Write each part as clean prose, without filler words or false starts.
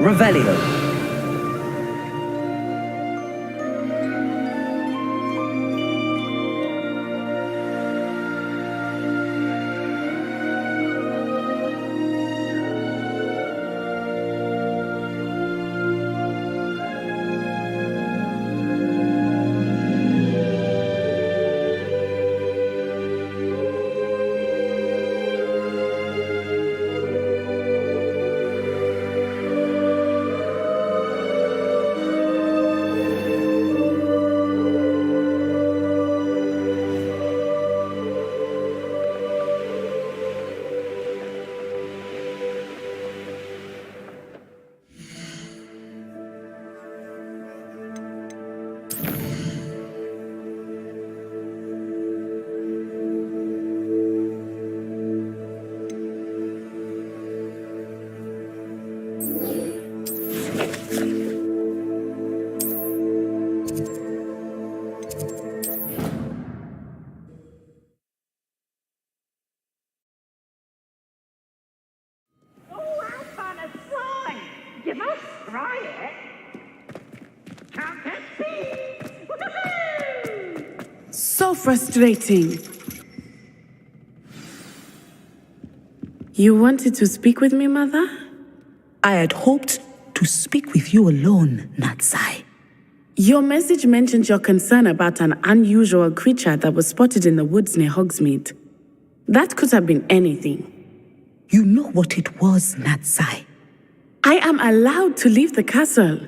Revelio. You must try it. Count that speed. So frustrating. You wanted to speak with me, Mother? I had hoped to speak with you alone, Natsai. Your message mentioned your concern about an unusual creature that was spotted in the woods near Hogsmeade. That could have been anything. You know what it was, Natsai. I am allowed to leave the castle.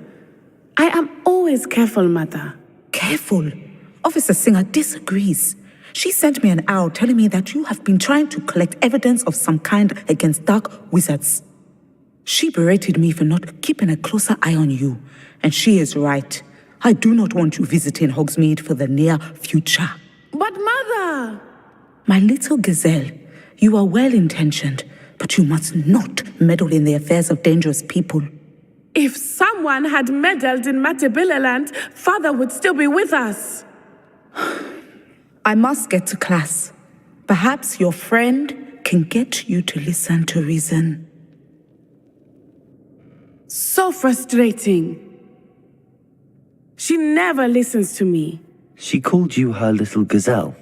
I am always careful, Mother. Careful? Officer Singer disagrees. She sent me an owl telling me that you have been trying to collect evidence of some kind against dark wizards. She berated me for not keeping a closer eye on you, and she is right. I do not want you visiting Hogsmeade for the near future. But Mother! My little gazelle, you are well-intentioned, but you must not meddle in the affairs of dangerous people. If someone had meddled in Matabeleland, Father would still be with us. I must get to class. Perhaps your friend can get you to listen to reason. So frustrating. She never listens to me. She called you her little gazelle.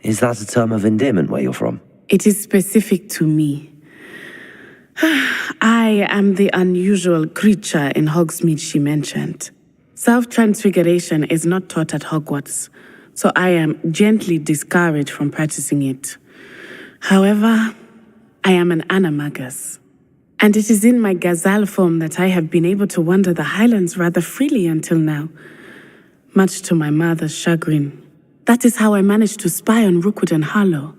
Is that a term of endearment where you're from? It is specific to me. I am the unusual creature in Hogsmeade she mentioned. Self-transfiguration is not taught at Hogwarts, so I am gently discouraged from practicing it. However, I am an animagus, and it is in my gazelle form that I have been able to wander the Highlands rather freely until now, much to my mother's chagrin. That is how I managed to spy on Rookwood and Harlow.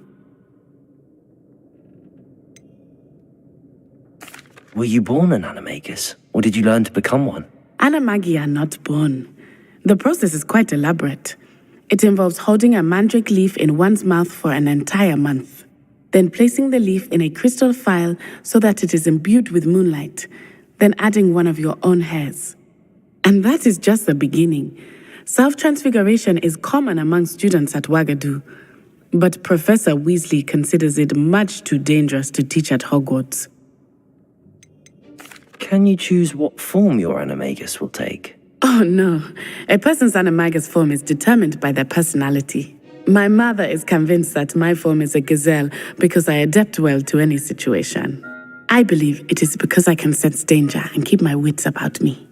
Were you born an animagus, or did you learn to become one? Animagi are not born. The process is quite elaborate. It involves holding a mandrake leaf in one's mouth for an entire month, then placing the leaf in a crystal phial so that it is imbued with moonlight, then adding one of your own hairs. And that is just the beginning. Self-transfiguration is common among students at Wagadu, but Professor Weasley considers it much too dangerous to teach at Hogwarts. Can you choose what form your animagus will take? Oh no, a person's animagus form is determined by their personality. My mother is convinced that my form is a gazelle because I adapt well to any situation. I believe it is because I can sense danger and keep my wits about me.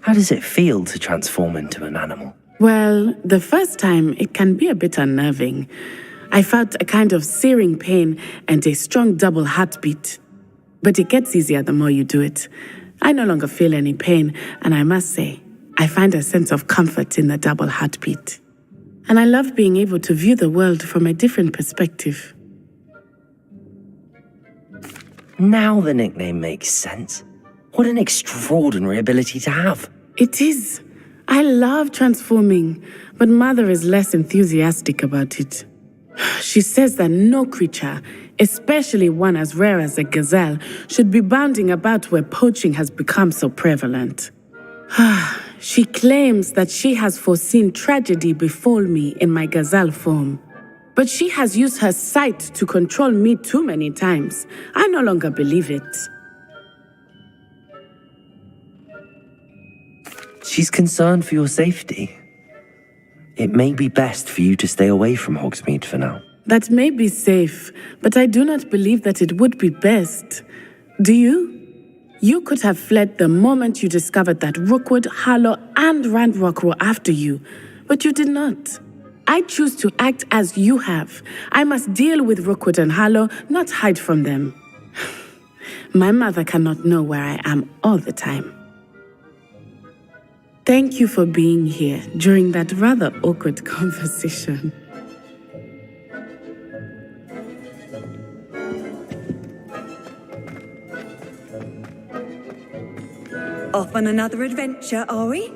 How does it feel to transform into an animal? Well, the first time it can be a bit unnerving. I felt a kind of searing pain and a strong double heartbeat. But it gets easier the more you do it. I no longer feel any pain, and I must say, I find a sense of comfort in the double heartbeat. And I love being able to view the world from a different perspective. Now the nickname makes sense. What an extraordinary ability to have. It is. I love transforming, but Mother is less enthusiastic about it. She says that no creature, especially one as rare as a gazelle, should be bounding about where poaching has become so prevalent. She claims that she has foreseen tragedy befall me in my gazelle form. But she has used her sight to control me too many times. I no longer believe it. She's concerned for your safety. It may be best for you to stay away from Hogsmeade for now. That may be safe, but I do not believe that it would be best. Do you? You could have fled the moment you discovered that Rookwood, Harlow, and Randrock were after you, but you did not. I choose to act as you have. I must deal with Rookwood and Harlow, not hide from them. My mother cannot know where I am all the time. Thank you for being here during that rather awkward conversation. Off on another adventure, are we?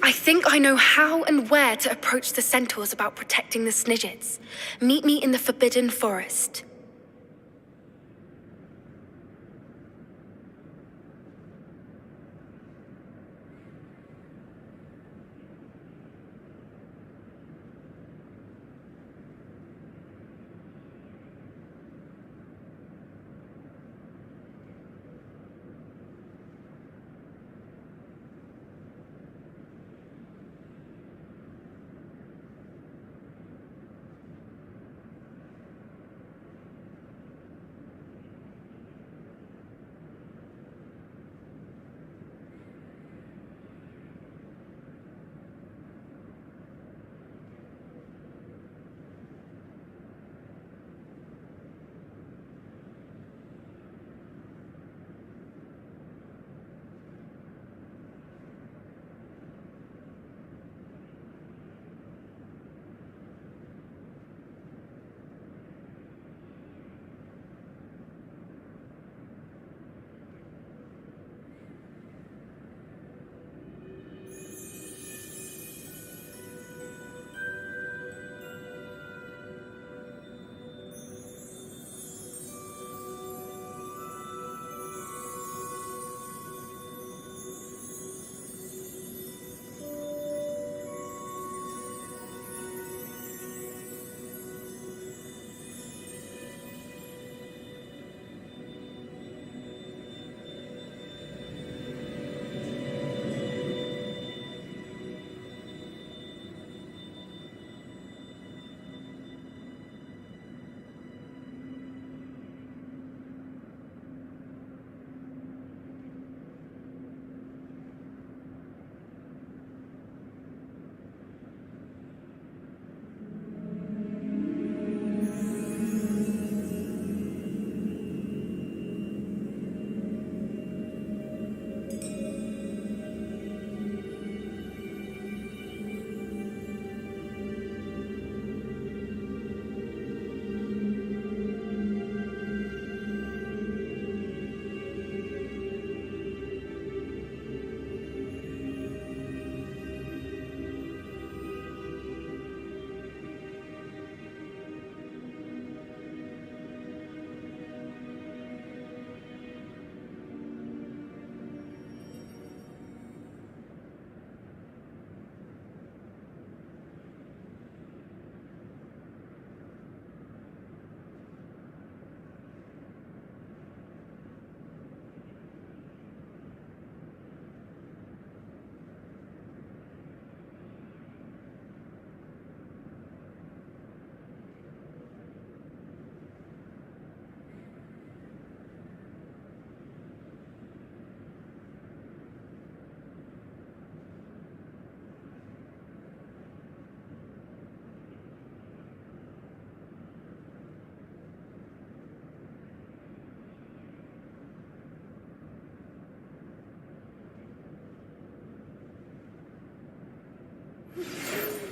I think I know how and where to approach the centaurs about protecting the Snidgets. Meet me in the Forbidden Forest.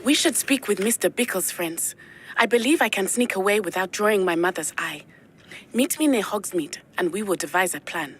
We should speak with Mr. Bickle's friends. I believe I can sneak away without drawing my mother's eye. Meet me near Hogsmeade, and we will devise a plan.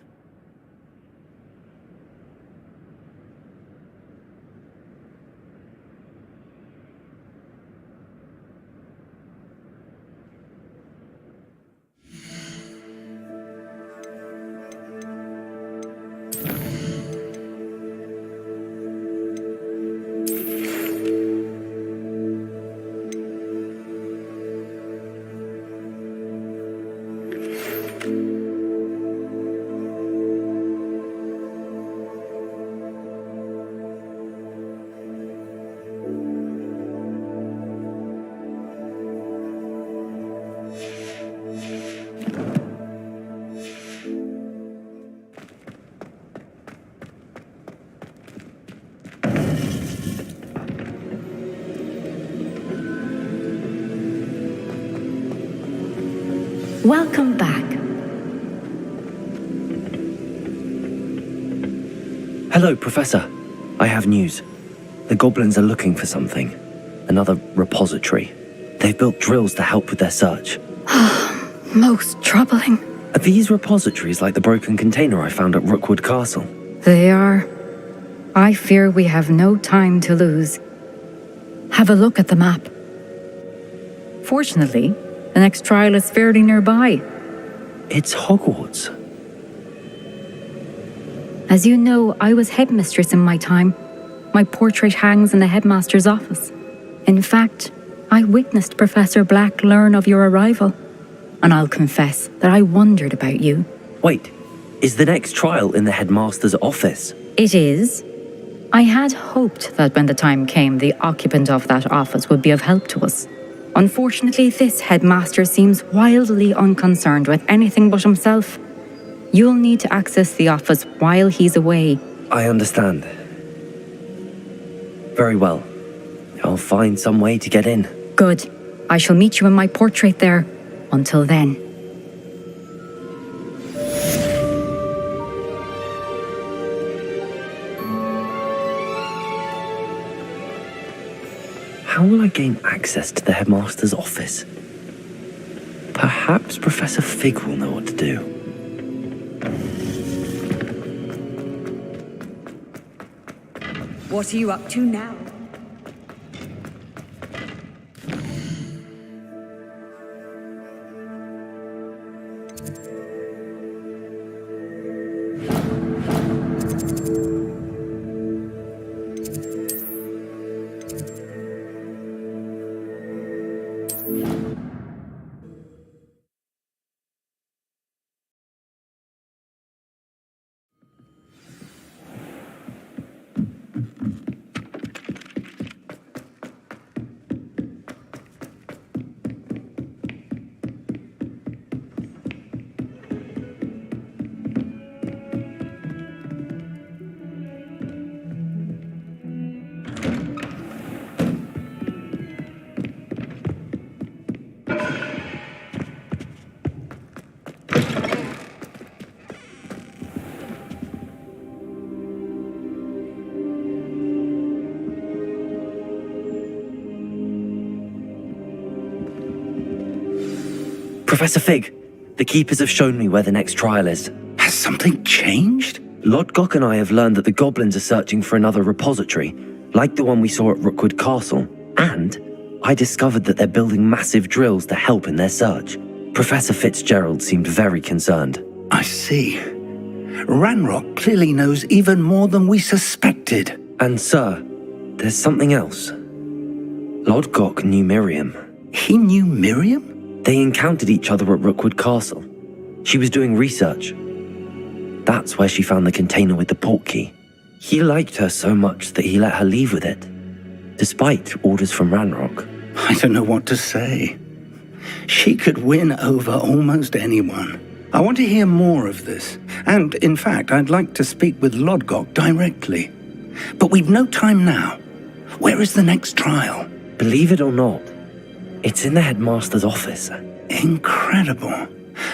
Welcome back. Hello, Professor. I have news. The goblins are looking for something. Another repository. They've built drills to help with their search. Most troubling. Are these repositories like the broken container I found at Rookwood Castle? They are. I fear we have no time to lose. Have a look at the map. Fortunately, the next trial is fairly nearby. It's Hogwarts. As you know, I was headmistress in my time. My portrait hangs in the headmaster's office. In fact, I witnessed Professor Black learn of your arrival. And I'll confess that I wondered about you. Wait, is the next trial in the headmaster's office? It is. I had hoped that when the time came, the occupant of that office would be of help to us. Unfortunately, this headmaster seems wildly unconcerned with anything but himself. You'll need to access the office while he's away. I understand. Very well. I'll find some way to get in. Good. I shall meet you in my portrait there. Until then. How will I gain access to the headmaster's office? Perhaps Professor Fig will know what to do. What are you up to now? Professor Fig, the keepers have shown me where the next trial is. Has something changed? Lodgok and I have learned that the goblins are searching for another repository, like the one we saw at Rookwood Castle. And I discovered that they're building massive drills to help in their search. Professor Fitzgerald seemed very concerned. I see. Ranrock clearly knows even more than we suspected. And sir, there's something else. Lodgok knew Miriam. He knew Miriam? They encountered each other at Rookwood Castle. She was doing research. That's where she found the container with the portkey. He liked her so much that he let her leave with it, despite orders from Ranrock. I don't know what to say. She could win over almost anyone. I want to hear more of this. And, in fact, I'd like to speak with Lodgok directly. But we've no time now. Where is the next trial? Believe it or not, it's in the headmaster's office. Incredible.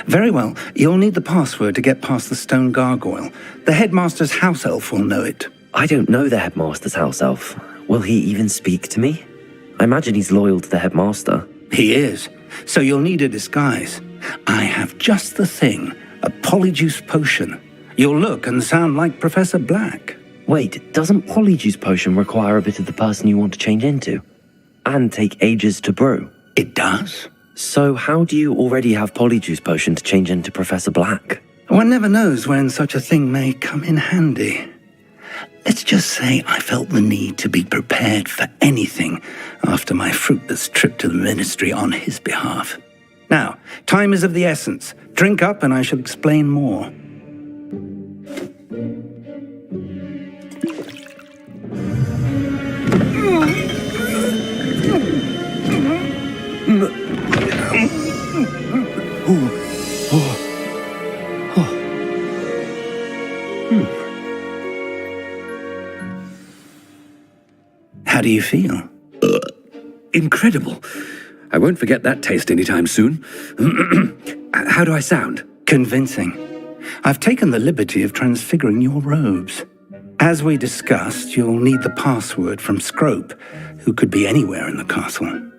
Very well, you'll need the password to get past the stone gargoyle. The headmaster's house elf will know it. I don't know the headmaster's house elf. Will he even speak to me? I imagine he's loyal to the headmaster. He is. So you'll need a disguise. I have just the thing. A polyjuice potion. You'll look and sound like Professor Black. Wait, doesn't Polyjuice Potion require a bit of the person you want to change into? And take ages to brew? It does? So how do you already have Polyjuice Potion to change into Professor Black? One never knows when such a thing may come in handy. Let's just say I felt the need to be prepared for anything after my fruitless trip to the ministry on his behalf. Now, time is of the essence. Drink up and I shall explain more. How do you feel? Incredible. I won't forget that taste anytime soon. How do I sound? Convincing. I've taken the liberty of transfiguring your robes. As we discussed, you'll need the password from Scrope, who could be anywhere in the castle.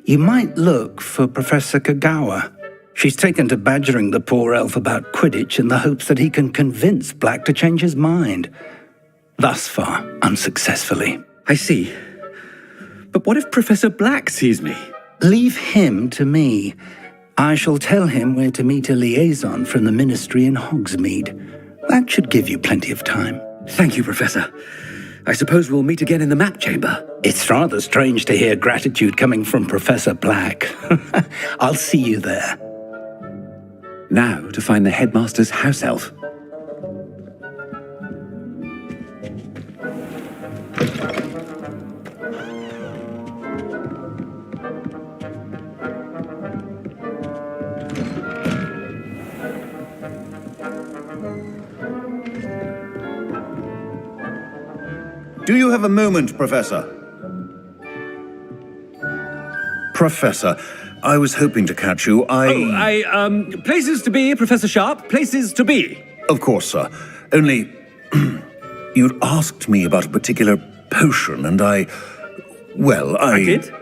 You might look for Professor Kagawa. She's taken to badgering the poor elf about Quidditch in the hopes that he can convince Black to change his mind. Thus far, unsuccessfully. I see. But what if Professor Black sees me? Leave him to me. I shall tell him where to meet a liaison from the ministry in Hogsmeade. That should give you plenty of time. Thank you, Professor. I suppose we'll meet again in the map chamber. It's rather strange to hear gratitude coming from Professor Black. I'll see you there. Now to find the headmaster's house elf. Do you have a moment, Professor? Professor, I was hoping to catch you. Places to be, Professor Sharp, places to be. Of course, sir. Only, you'd asked me about a particular potion, and I did?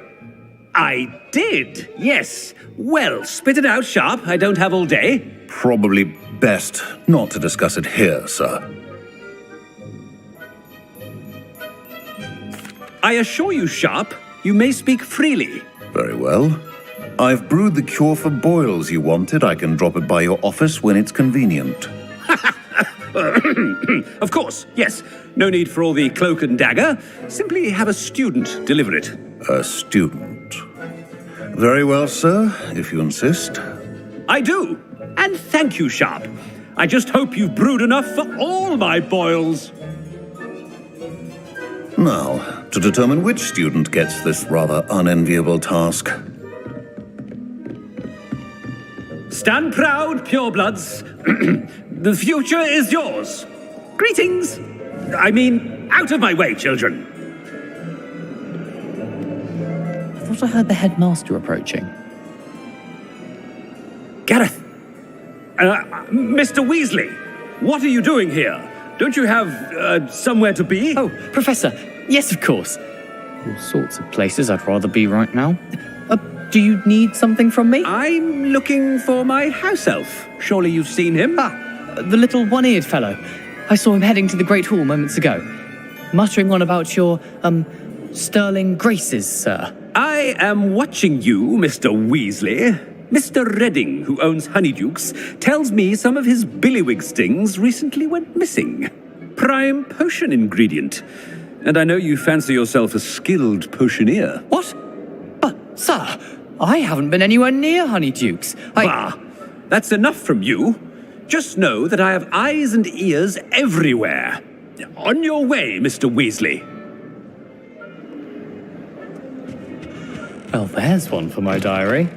I did, yes. Well, spit it out, Sharp. I don't have all day. Probably best not to discuss it here, sir. I assure you, Sharp, you may speak freely. Very well. I've brewed the cure for boils you wanted. I can drop it by your office when it's convenient. Of course, yes. No need for all the cloak and dagger. Simply have a student deliver it. A student. Very well, sir, if you insist. I do. And thank you, Sharp. I just hope you've brewed enough for all my boils. Now, to determine which student gets this rather unenviable task. Stand proud, purebloods. The future is yours. Greetings. I mean, out of my way, children. I thought I heard the headmaster approaching. Gareth. Mr. Weasley, what are you doing here? Don't you have somewhere to be? Oh, Professor. Yes, of course. All sorts of places I'd rather be right now. Do you need something from me? I'm looking for my house elf. Surely you've seen him? The little one-eared fellow. I saw him heading to the Great Hall moments ago, muttering on about your, sterling graces, sir. I am watching you, Mr. Weasley. Mr. Redding, who owns Honeydukes, tells me some of his billywig stings recently went missing. Prime potion ingredient. And I know you fancy yourself a skilled potioneer. What? But, sir, I haven't been anywhere near Honeydukes. Bah, that's enough from you. Just know that I have eyes and ears everywhere. On your way, Mr. Weasley. Well, there's one for my diary.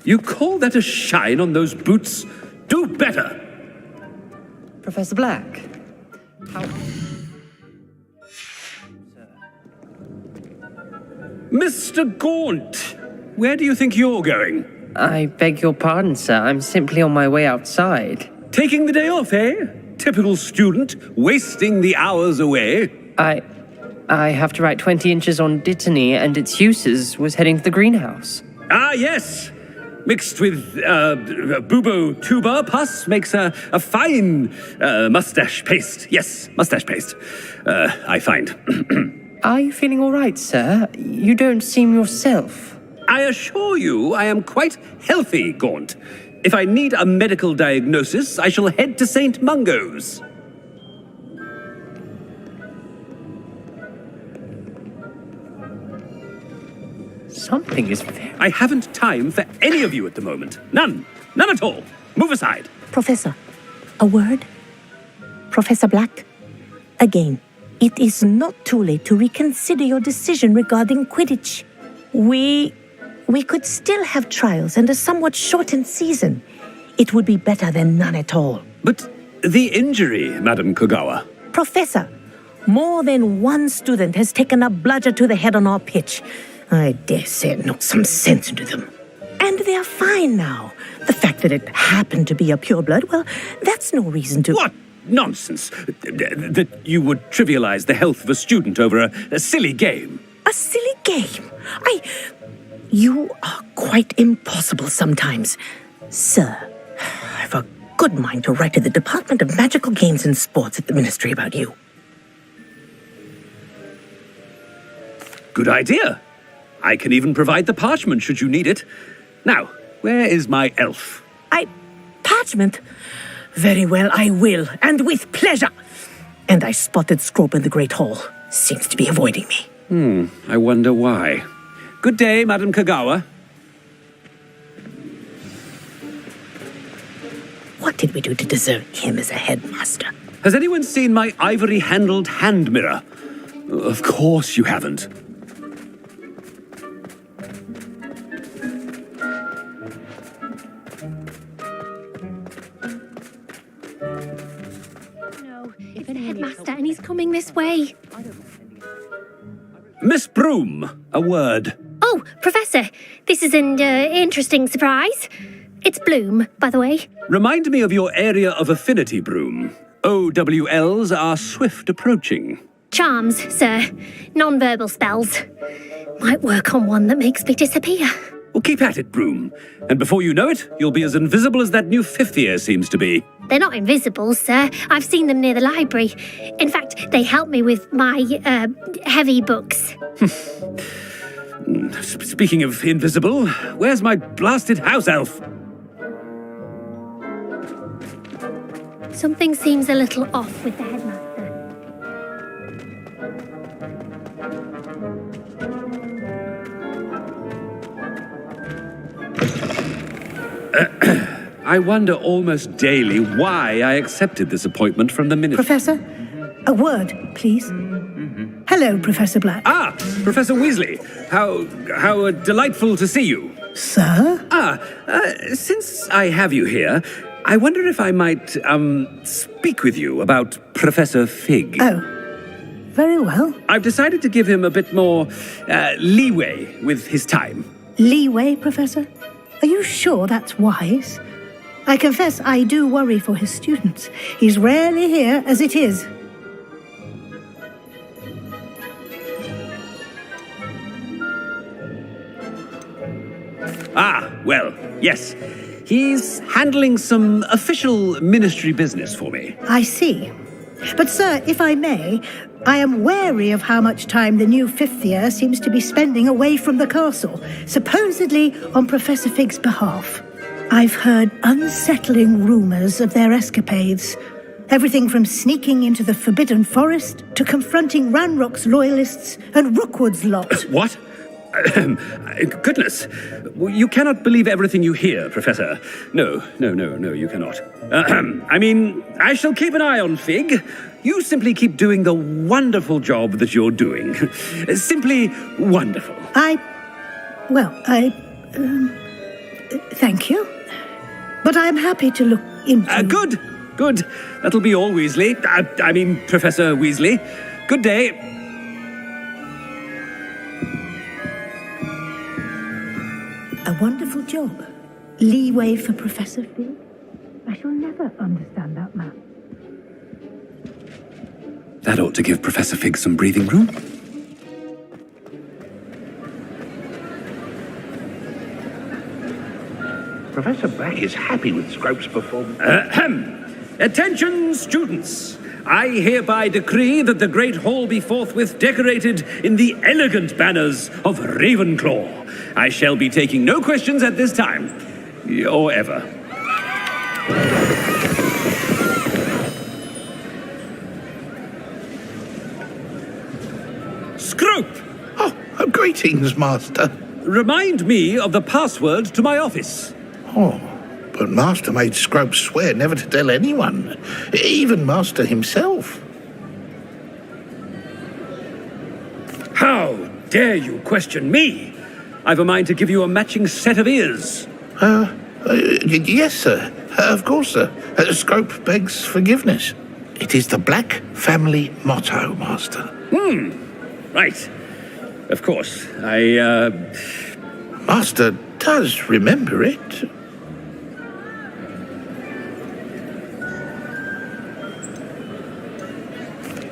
You call that a shine on those boots? Do better! Professor Black, how... Mr. Gaunt, where do you think you're going? I beg your pardon, sir. I'm simply on my way outside. Taking the day off, eh? Typical student, wasting the hours away. I have to write 20 inches on Dittany and its uses. Was heading to the greenhouse. Ah, yes. Mixed with bubo tuber pus makes a fine mustache paste. Yes, mustache paste. I find. Are you feeling all right, sir? You don't seem yourself. I assure you I am quite healthy, Gaunt. If I need a medical diagnosis, I shall head to St. Mungo's. Something is very... I haven't time for any of you at the moment. None. None at all. Move aside. Professor, a word? Professor Black? Again, it is not too late to reconsider your decision regarding Quidditch. We could still have trials and a somewhat shortened season. It would be better than none at all. But the injury, Madam Kogawa. Professor, more than one student has taken a bludger to the head on our pitch. I dare say it knocked some sense into them. And they're fine now. The fact that it happened to be a pureblood, well, that's no reason to... What nonsense! That you would trivialize the health of a student over a silly game. A silly game? You are quite impossible sometimes. Sir, I've a good mind to write to the Department of Magical Games and Sports at the Ministry about you. Good idea. I can even provide the parchment should you need it. Now, where is my elf? Parchment? Very well, I will, and with pleasure. And I spotted Scrope in the Great Hall. Seems to be avoiding me. I wonder why. Good day, Madam Kogawa. What did we do to deserve him as a headmaster? Has anyone seen my ivory-handled hand mirror? Of course you haven't. It's the headmaster and he's coming this way. Miss Broom, a word. Oh, Professor, this is an interesting surprise. It's Bloom, by the way. Remind me of your area of affinity, Broom. OWLs are swift approaching. Charms, sir. Non-verbal spells. Might work on one that makes me disappear. Well, keep at it, Broom. And before you know it, you'll be as invisible as that new fifth year seems to be. They're not invisible, sir. I've seen them near the library. In fact, they help me with my, heavy books. Speaking of invisible, where's my blasted house elf? Something seems a little off with the headmaster. I wonder almost daily why I accepted this appointment from the minister. Professor, a word, please. Hello, Professor Black. Ah, Professor Weasley. How delightful to see you. Sir? Since I have you here, I wonder if I might, speak with you about Professor Fig. Oh, very well. I've decided to give him a bit more, leeway with his time. Leeway, Professor? Are you sure that's wise? I confess I do worry for his students. He's rarely here as it is. Ah, well, yes. He's handling some official ministry business for me. I see. But, sir, if I may, I am wary of how much time the new fifth year seems to be spending away from the castle, supposedly on Professor Fig's behalf. I've heard unsettling rumors of their escapades. Everything from sneaking into the Forbidden Forest to confronting Ranrock's loyalists and Rookwood's lot. What? Goodness. You cannot believe everything you hear, Professor. No, you cannot. I mean, I shall keep an eye on Fig. You simply keep doing the wonderful job that you're doing. Simply wonderful. Thank you. But I'm happy to look into... Good. That'll be all, Weasley. I mean, Professor Weasley. Good day. A wonderful job. leeway for Professor Fig? I shall never understand that man. That ought to give Professor Fig some breathing room. Professor Black is happy with Scrope's performance. Attention, students! I hereby decree that the Great Hall be forthwith decorated in the elegant banners of Ravenclaw. I shall be taking no questions at this time, or ever. Scrope! Oh, greetings, Master. Remind me of the password to my office. Oh, but Master made Scrope swear never to tell anyone, even Master himself. How dare you question me? I've a mind to give you a matching set of ears. Yes, sir. Of course, sir. Scrope begs forgiveness. It is the Black family motto, Master. Right. Of course. Master does remember it.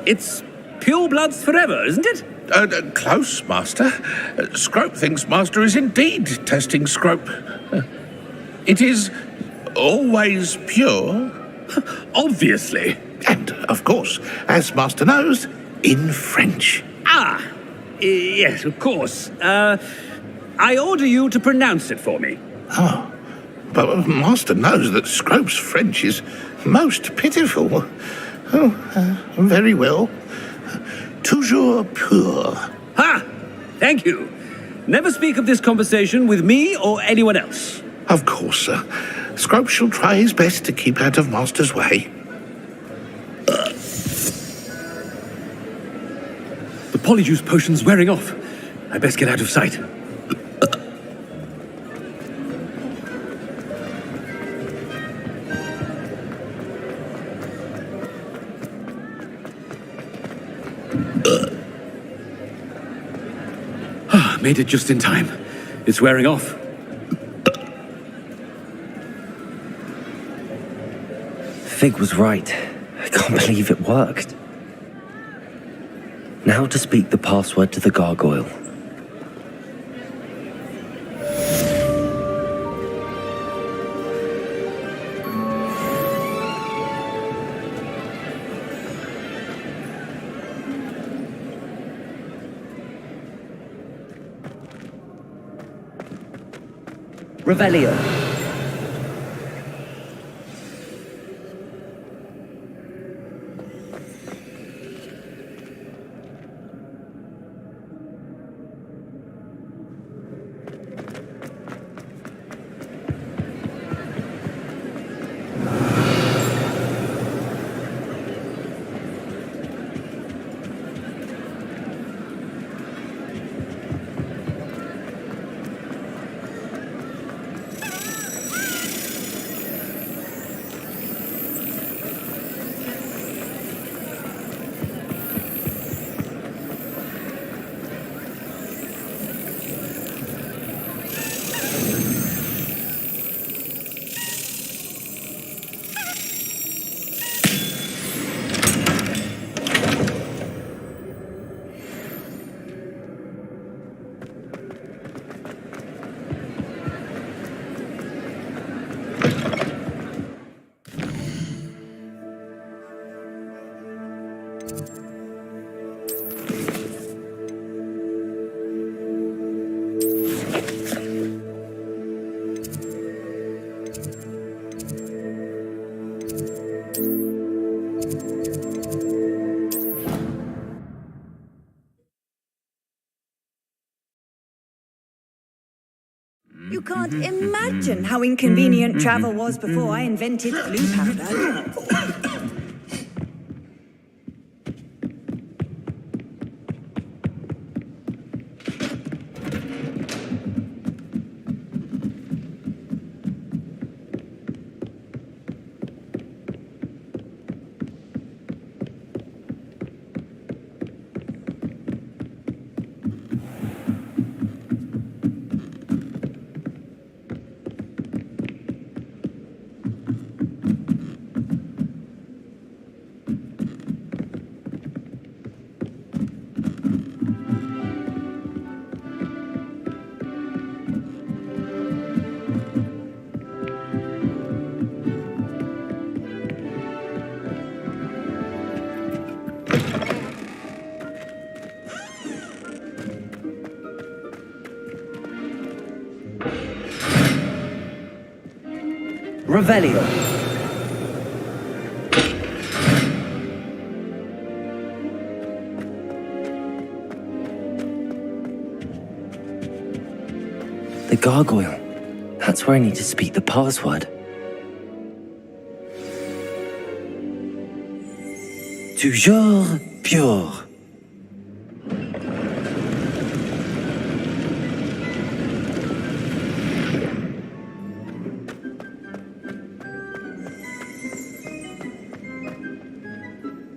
It's pure bloods forever, isn't it? Close, Master. Scrope thinks Master is indeed testing Scrope. It is always pure. Obviously. And, of course, as Master knows, in French. Yes, of course. I order you to pronounce it for me. Oh, but Master knows that Scrope's French is most pitiful. Oh, very well. Toujours pur. Ha! Thank you. Never speak of this conversation with me or anyone else. Of course, sir. Scrope shall try his best to keep out of Master's way. The polyjuice potion's wearing off. I best get out of sight. Made it just in time. It's wearing off. Fig was right. I can't believe it worked. Now to speak the password to the gargoyle. Revelio. You can't imagine how inconvenient travel was before I invented glue powder. Revelio. The gargoyle. That's where I need to speak the password. Toujours pure.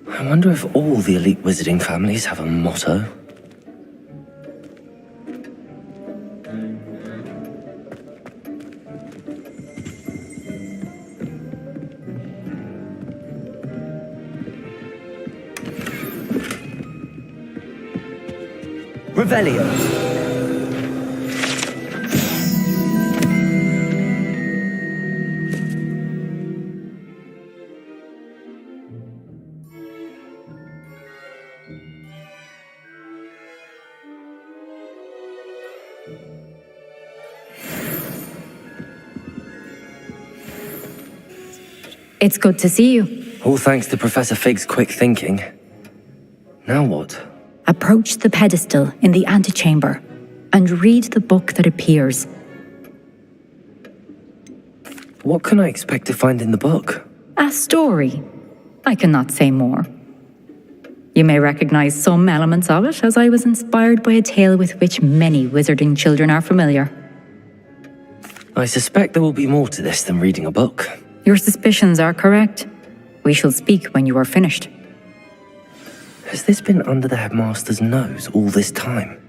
I wonder if all the elite wizarding families have a motto. Revelio. It's good to see you. All thanks to Professor Fig's quick thinking. Now what? Approach the pedestal in the antechamber and read the book that appears. What can I expect to find in the book? A story. I cannot say more. You may recognize some elements of it, as I was inspired by a tale with which many wizarding children are familiar. I suspect there will be more to this than reading a book. Your suspicions are correct. We shall speak when you are finished. Has this been under the headmaster's nose all this time?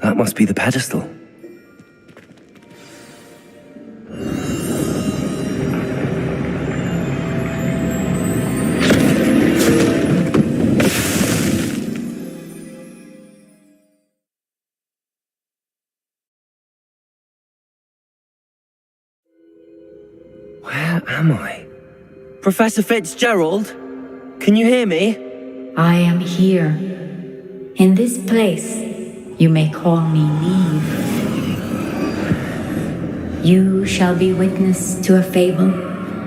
That must be the pedestal. Where am I? Professor Fitzgerald? Can you hear me? I am here. In this place, you may call me Neve. You shall be witness to a fable.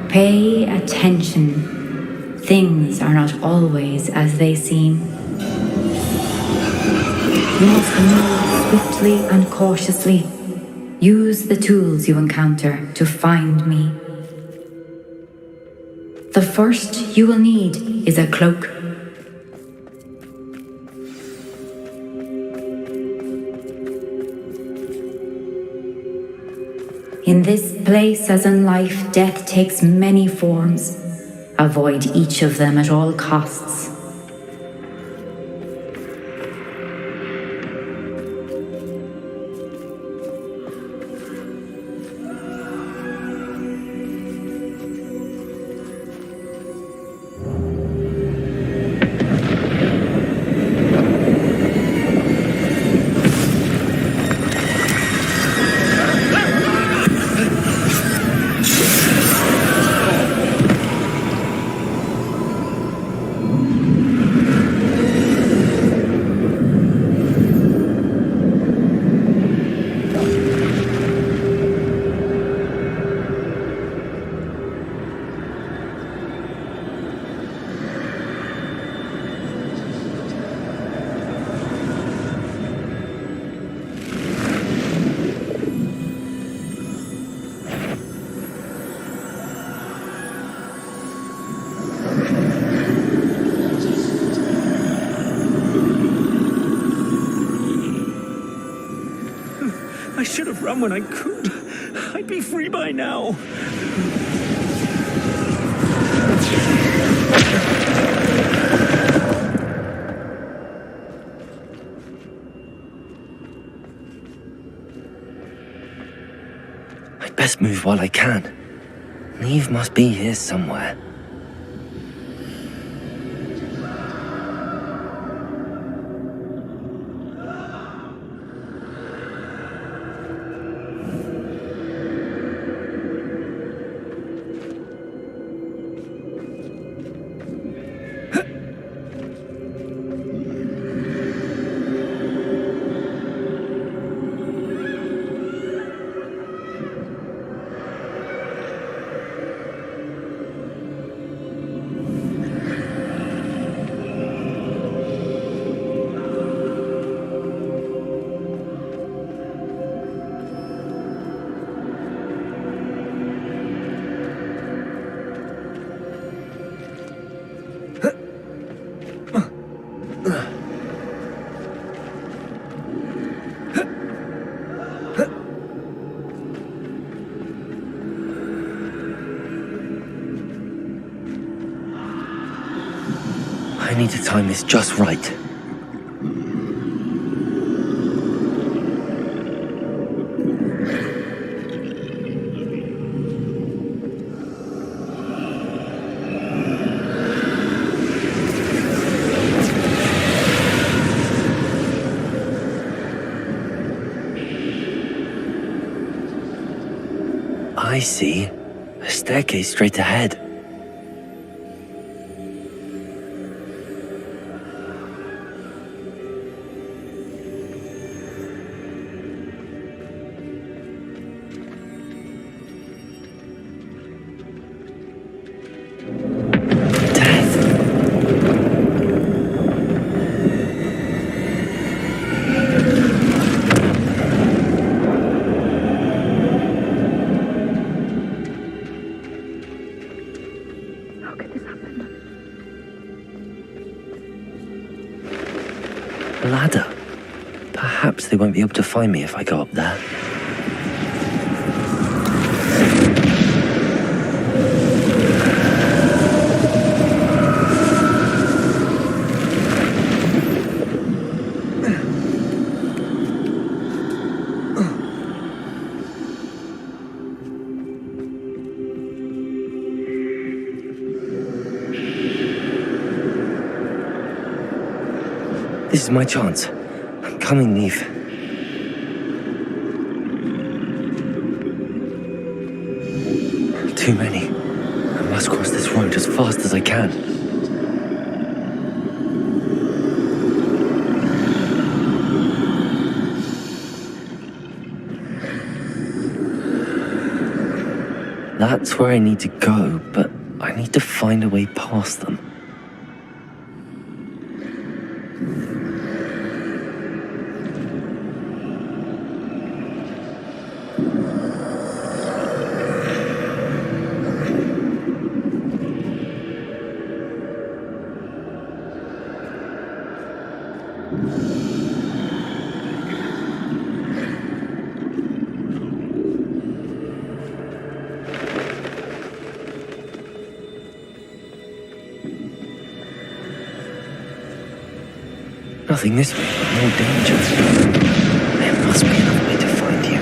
Pay attention. Things are not always as they seem. You must move swiftly and cautiously. Use the tools you encounter to find me. The first you will need is a cloak. In this place, as in life, death takes many forms. Avoid each of them at all costs. I should have run when I could. I'd be free by now. I'd best move while I can. Neve must be here somewhere. I need to time this just right. I see. A staircase straight ahead. A ladder. Perhaps they won't be able to find me if I go up there. This is my chance. I'm coming, Neve. Too many. I must cross this road as fast as I can. That's where I need to go, but I need to find a way past them. Nothing this way, but more danger. There must be another way to find you.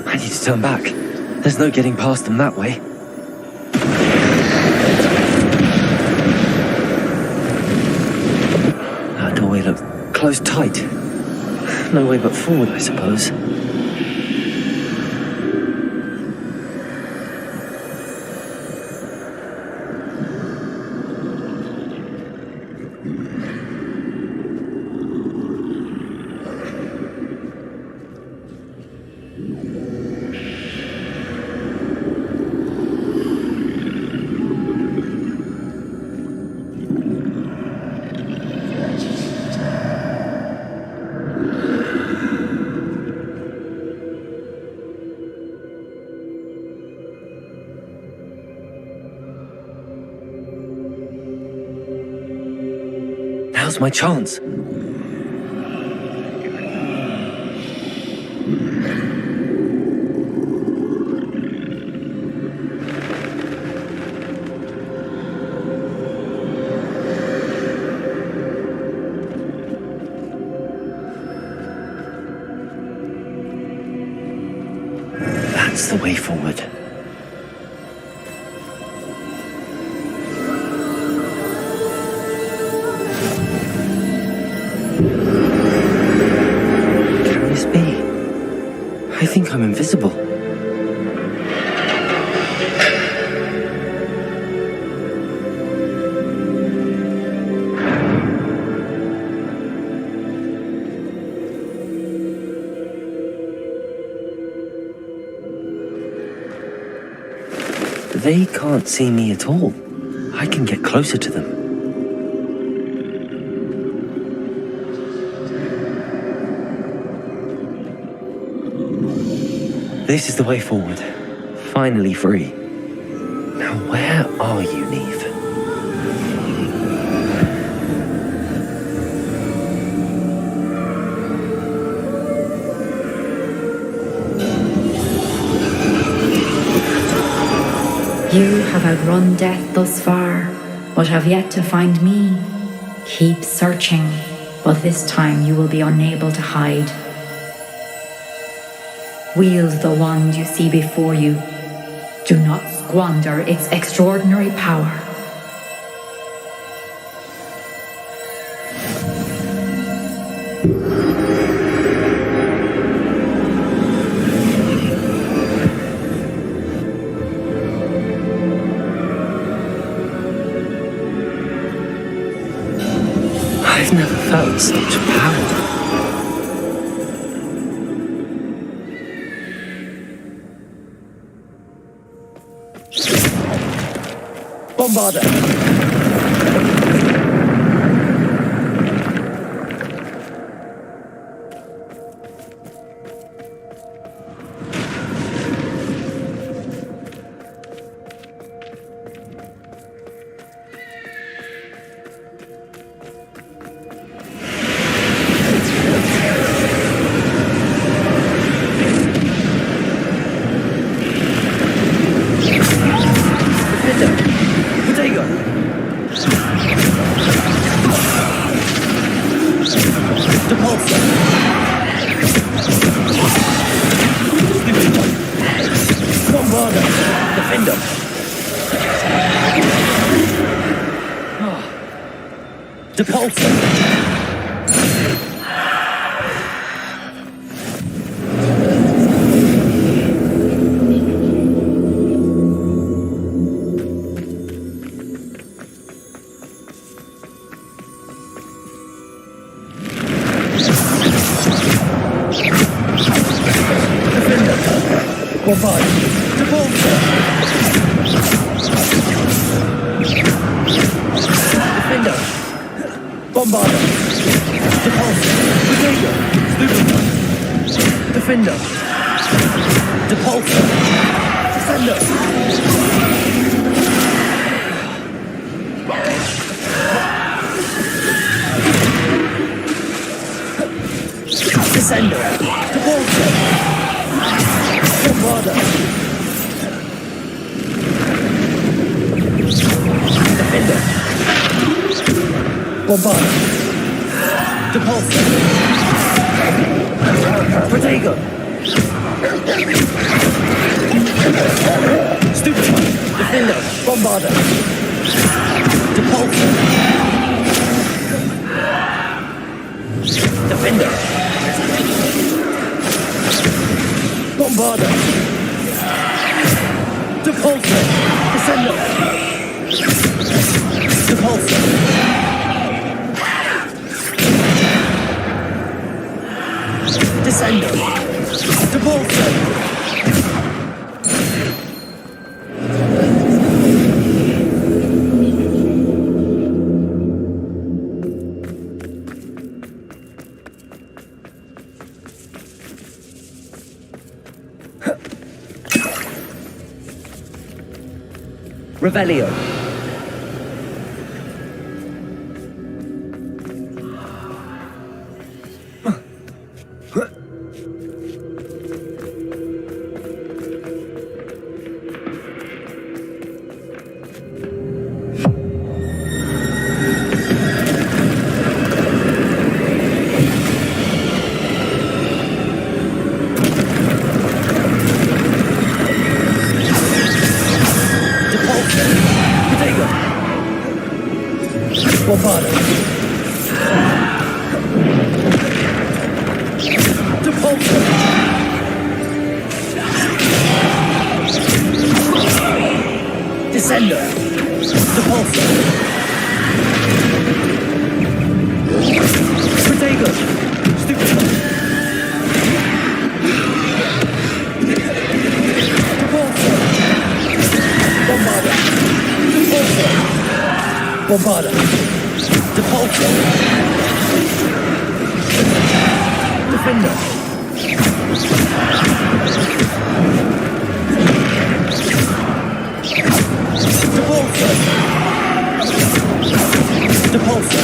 I need to turn back. There's no getting past them that way. That doorway looks closed tight. No way but forward, I suppose. Now's my chance. That's the way forward. I think I'm invisible. They can't see me at all. I can get closer to them. This is the way forward. Finally free. Now where are you, Neve? You have outrun death thus far, but have yet to find me. Keep searching, but this time you will be unable to hide. Wield the wand you see before you. Do not squander its extraordinary power. I've never felt such power. Bombarder! Revelio. Bombarder. Depulso. Defender. Depulso. Depulso. Depulso.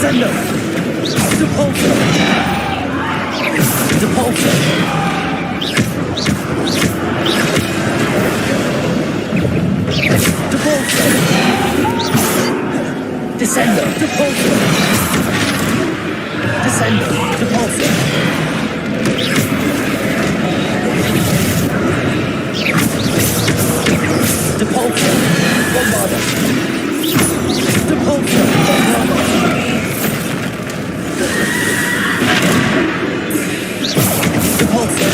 Descendo! Depulso! Depulso! Depulso! Descendo! Depulso! Descendo! Depulso! Depulso! Bombarda! Depulso! Bombarda! Depulso!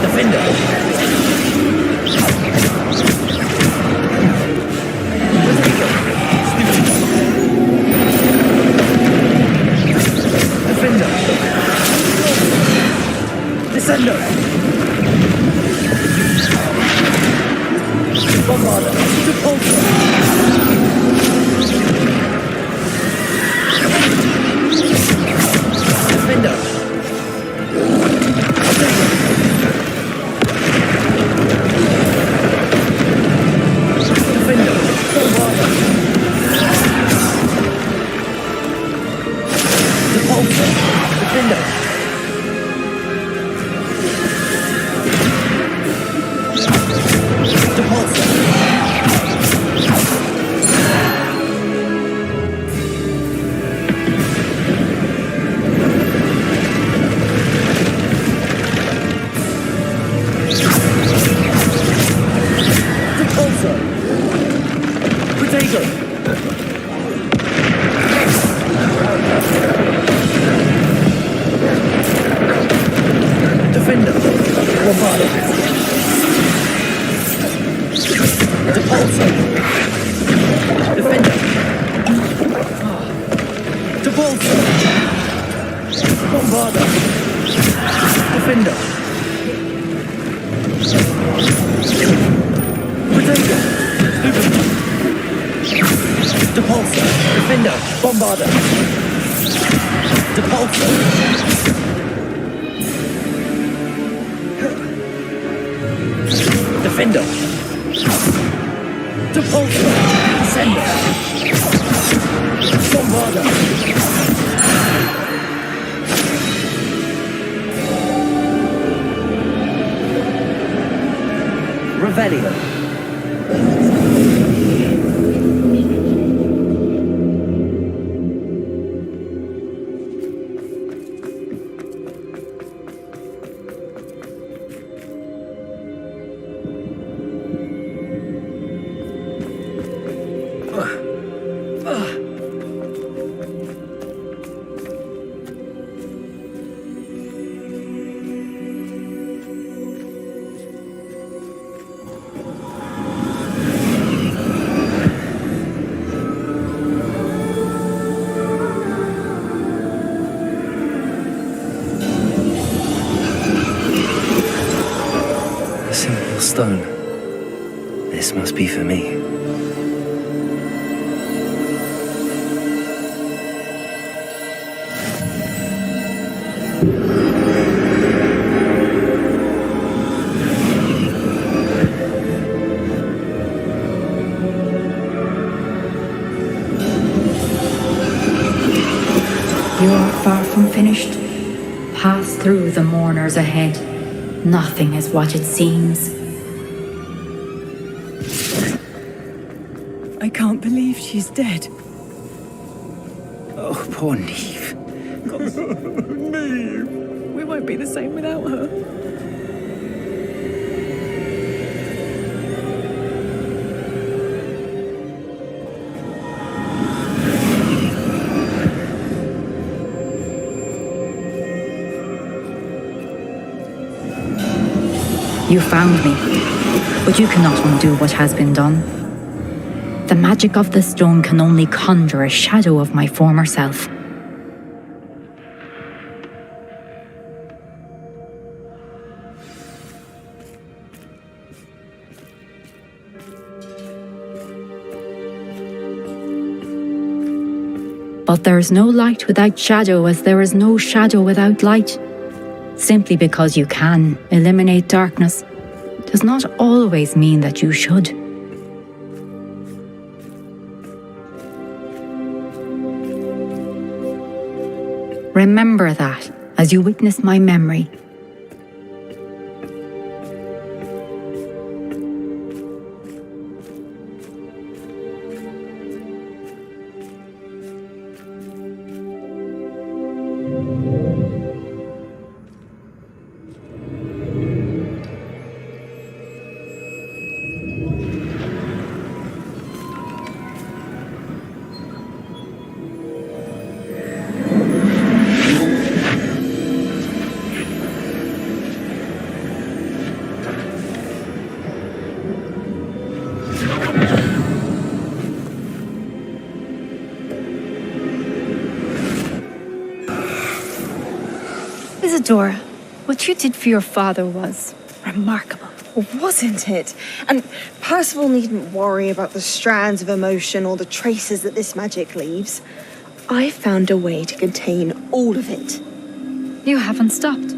Defender! Defender! Descendo! Bombarda! Depulso! Defender! Defender! Bombarda! Depulso! Defender! Depulso! Depulso! Potato! Defender! Bombarda! Depulso! Defender! Depulso! Bombarda! Defender! Potato! Depulso! Defender! Bombarda! Depulso! Defender! Depulso! Descender! Bombarda! Revelio! A simple stone. This must be for me. You are far from finished. Pass through the mourners ahead. Nothing is what it seems. I can't believe she's dead. Oh, poor Neve. Neve! We won't be the same without her. You found me, but you cannot undo what has been done. The magic of the stone can only conjure a shadow of my former self. But there is no light without shadow, as there is no shadow without light. Simply because you can eliminate darkness does not always mean that you should. Remember that as you witness my memory. Isadora, what you did for your father was remarkable. Wasn't it? And Percival needn't worry about the strands of emotion or the traces that this magic leaves. I found a way to contain all of it. You haven't stopped.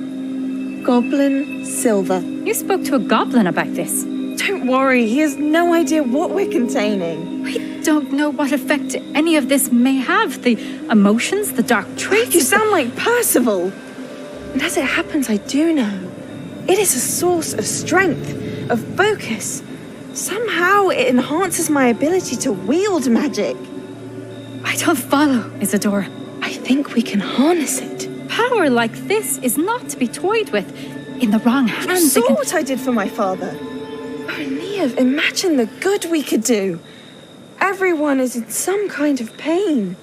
Goblin Silver. You spoke to a goblin about this. Don't worry, he has no idea what we're containing. We don't know what effect any of this may have. The emotions, the dark traits. You sound like Percival. And as it happens, I do know. It is a source of strength, of focus. Somehow it enhances my ability to wield magic. I don't follow, Isadora. I think we can harness it. Power like this is not to be toyed with. In the wrong hands, You saw what I did for my father. Oh, Neve, imagine the good we could do. Everyone is in some kind of pain.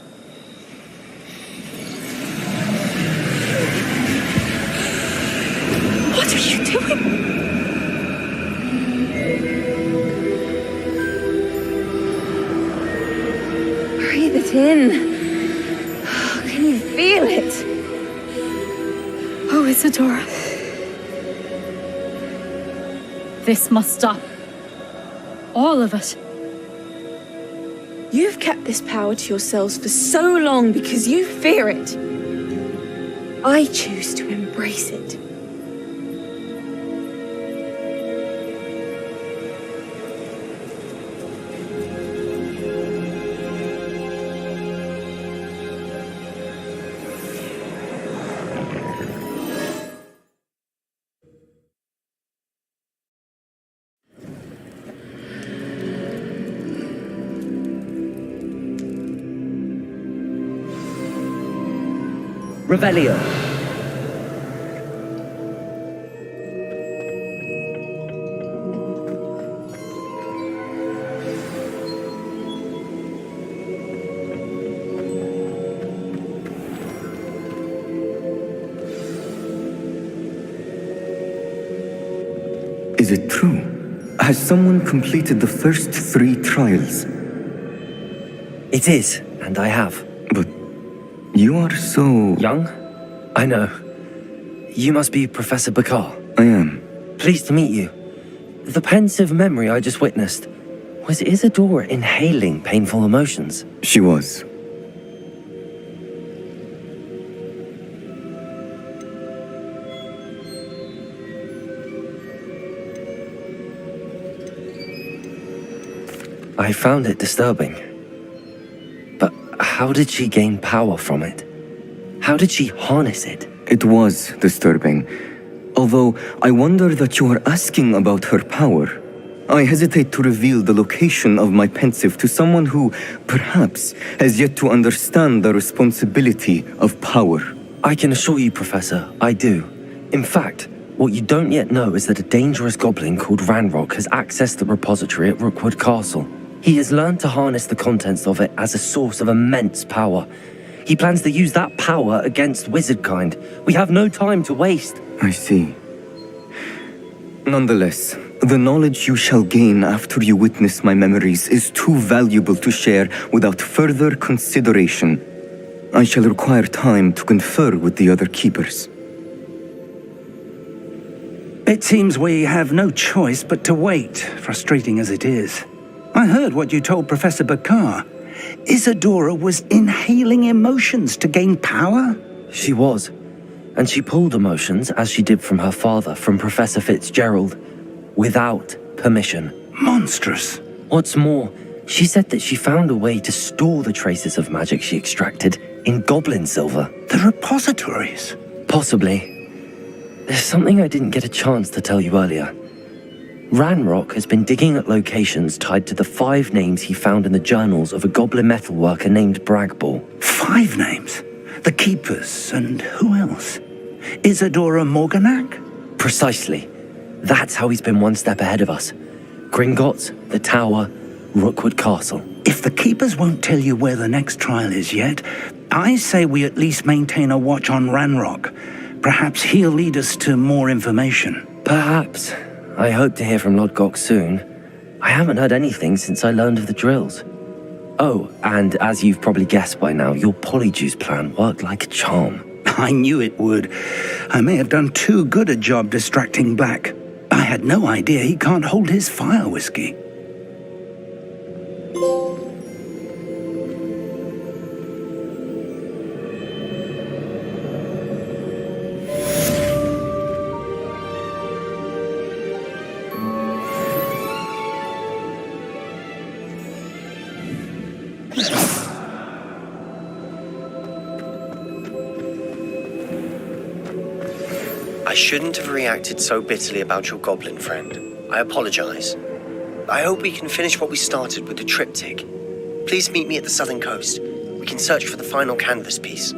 What are you doing? Breathe it in. Can you feel it? Oh, Isadora. This must stop. All of it. You've kept this power to yourselves for so long because you fear it. I choose to embrace it. Revelio. Is it true? Has someone completed the first 3 trials? It is, and I have. But you are so... young? I know. You must be Professor Bakar. I am. Pleased to meet you. The pensive memory I just witnessed, was Isadora inhaling painful emotions? She was. I found it disturbing. But how did she gain power from it? How did she harness it? It was disturbing. Although I wonder that you are asking about her power. I hesitate to reveal the location of my pensive to someone who, perhaps, has yet to understand the responsibility of power. I can assure you, Professor, I do. In fact, what you don't yet know is that a dangerous goblin called Ranrock has accessed the repository at Rookwood Castle. He has learned to harness the contents of it as a source of immense power. He plans to use that power against wizardkind. We have no time to waste. I see. Nonetheless, the knowledge you shall gain after you witness my memories is too valuable to share without further consideration. I shall require time to confer with the other keepers. It seems we have no choice but to wait, frustrating as it is. I heard what you told Professor Bakar. Isadora was inhaling emotions to gain power? She was. And she pulled emotions, as she did from her father, from Professor Fitzgerald, without permission. Monstrous. What's more, she said that she found a way to store the traces of magic she extracted in goblin silver. The repositories. Possibly. There's something I didn't get a chance to tell you earlier. Ranrock has been digging at locations tied to the 5 names he found in the journals of a goblin metalworker named Bragball. 5 names? The Keepers, and who else? Isadora Morganac? Precisely. That's how he's been one step ahead of us. Gringotts, the Tower, Rookwood Castle. If the Keepers won't tell you where the next trial is yet, I say we at least maintain a watch on Ranrock. Perhaps he'll lead us to more information. Perhaps. I hope to hear from Lodgok soon. I haven't heard anything since I learned of the drills. Oh, and as you've probably guessed by now, your polyjuice plan worked like a charm. I knew it would. I may have done too good a job distracting Black. I had no idea he can't hold his fire whiskey. I shouldn't have reacted so bitterly about your goblin friend. I apologize. I hope we can finish what we started with the triptych. Please meet me at the southern coast. We can search for the final canvas piece.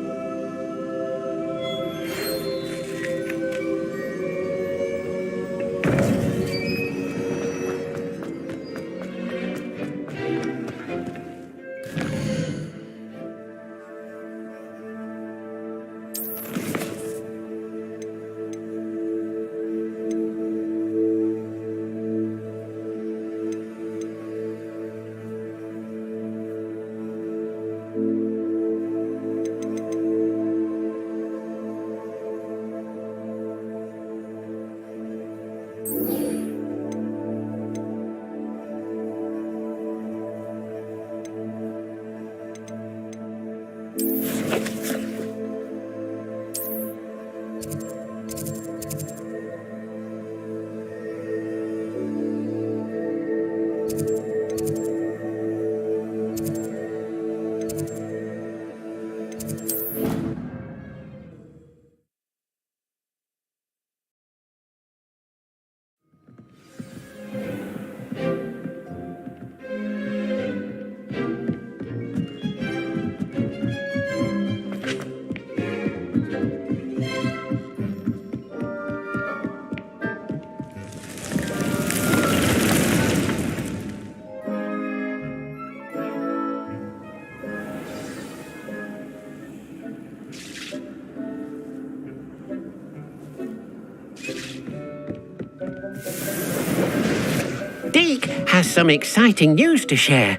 Deek has some exciting news to share.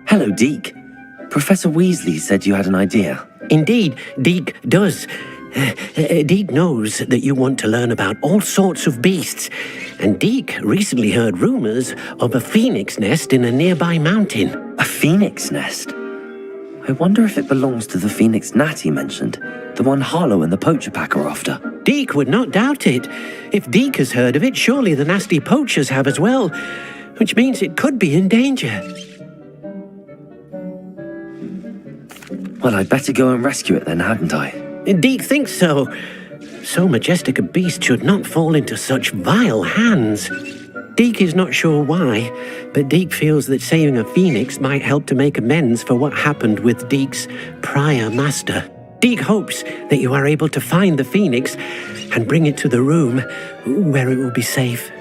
Hello, Deke. Professor Weasley said you had an idea. Indeed, Deek does. Deek knows that you want to learn about all sorts of beasts, and Deek recently heard rumors of a phoenix nest in a nearby mountain. A phoenix nest? I wonder if it belongs to the phoenix gnat he mentioned, the one Harlow and the poacher pack are after. Deek would not doubt it. If Deek has heard of it, surely the nasty poachers have as well, which means it could be in danger. Well, I'd better go and rescue it then, hadn't I? Deek thinks so. So majestic a beast should not fall into such vile hands. Deek is not sure why, but Deek feels that saving a phoenix might help to make amends for what happened with Deek's prior master. Deek hopes that you are able to find the phoenix and bring it to the room where it will be safe.